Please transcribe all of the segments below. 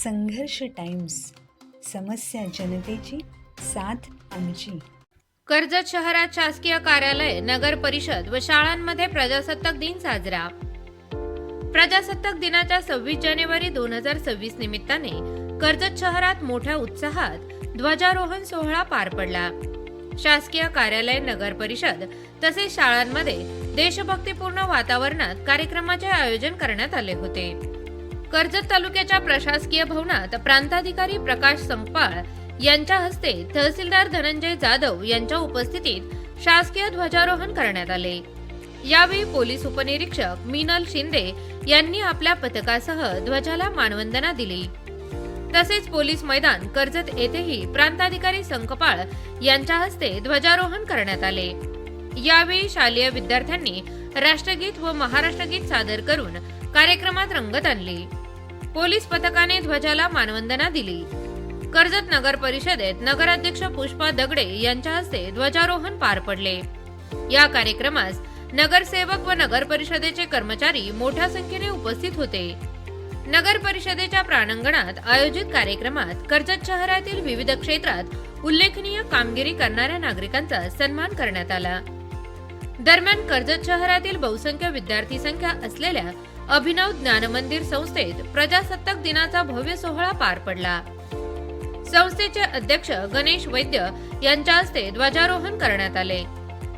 संघर्ष टाइम्स, समस्या जनतेची, साथ आमची. कर्जत शहरात शासकीय कार्यालय, नगर परिषद व शाळांमध्ये प्रजासत्ताक दिन साजरा. प्रजासत्ताक दिनाच्या 26 जानेवारी 2026 निमित्ताने कर्जत शहरात मोठ्या उत्साहात ध्वजारोहण सोहळा पार पडला. शासकीय कार्यालय, नगर परिषद तसेच शाळांमध्ये देशभक्तीपूर्ण वातावरणात कार्यक्रमाचे आयोजन करण्यात आले होते. कर्जत तालुक्याच्या प्रशासकीय भवनात प्रांताधिकारी प्रकाश संकपाळ यांच्या हस्ते तहसीलदार धनंजय जाधव यांच्या उपस्थितीत शासकीय ध्वजारोहण करण्यात आले. यावेळी पोलीस उपनिरीक्षक मिनल शिंदे यांनी आपल्या पथकासह ध्वजाला मानवंदना दिली. तसेच पोलीस मैदान कर्जत येथेही प्रांताधिकारी संकपाळ यांच्या हस्ते ध्वजारोहण करण्यात आले. यावेळी शालेय विद्यार्थ्यांनी राष्ट्रगीत व महाराष्ट्रगीत सादर करून कार्यक्रमात रंगत आणली. पोलीस पथकाने ध्वजाला मानवंदना दिली. कर्जत नगर परिषदेत नगराध्यक्ष पुष्पा दगडे यांच्या हस्ते ध्वजारोहण पार पडले. या कार्यक्रमास नगरसेवक व नगर परिषदेचे कर्मचारी मोठ्या संख्येने उपस्थित होते. नगर परिषदेच्या प्रांगणात आयोजित कार्यक्रमात कर्जत शहरातील विविध क्षेत्रात उल्लेखनीय कामगिरी करणाऱ्या नागरिकांचा सन्मान करण्यात आला. दरम्यान कर्जत शहरातील बहुसंख्य विद्यार्थी संख्या असलेल्या अभिनव ज्ञानमंदिर संस्थेत प्रजासत्ताक दिनाचा भव्य सोहळा पार पडला. संस्थेचे अध्यक्ष गणेश वैद्य यांच्या हस्ते ध्वजारोहण करण्यात आले.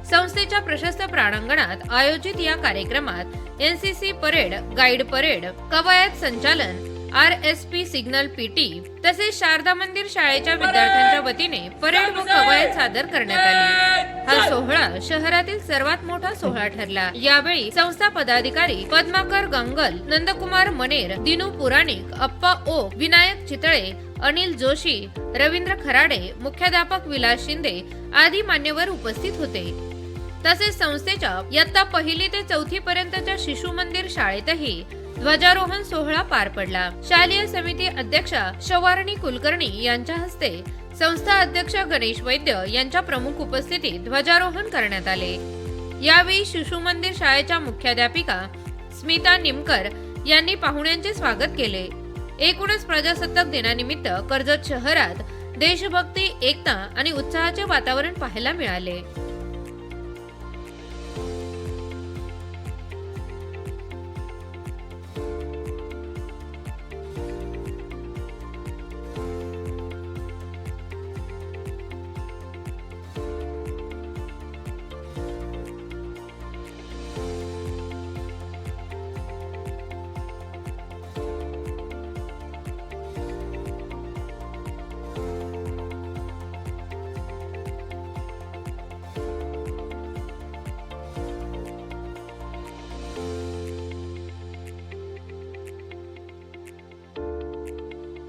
संस्थेच्या प्रशस्त प्रांगणात आयोजित या कार्यक्रमात एनसीसी परेड, गाईड परेड, कवायत संचालन, RSP सिग्नल PT तसेच शारदा मंदिर शाळेच्या विद्यार्थ्यांच्या वतीने परेड व कवायत सादर करण्यात आली. हा सोहळा शहरातील सर्वात मोठा सोहळा ठरला. यावेळी संस्था पदाधिकारी पद्माकर गंगल, नंदकुमार मनेर, दिनू पुराणिक, अप्पा ओक, विनायक चितळे, अनिल जोशी, रवींद्र खराडे, मुख्याध्यापक विलास शिंदे आदी मान्यवर उपस्थित होते. तसेच संस्थेच्या इयत्ता 1ली ते 4थी पर्यंतच्या शिशु मंदिर शाळेतही ध्वजारोहण सोहळा पार पडला. शालेय समिती अध्यक्षा शवारणी कुलकर्णी यांच्या हस्ते संस्था अध्यक्ष गणेश वैद्य यांच्या प्रमुख उपस्थितीत ध्वजारोहण करण्यात आले. यावेळी शिशु मंदिर शाळेच्या मुख्याध्यापिका स्मिता निमकर यांनी पाहुण्यांचे स्वागत केले. एकूणच प्रजासत्ताक दिनानिमित्त कर्जत शहरात देशभक्ती, एकता आणि उत्साहाचे वातावरण पाहायला मिळाले.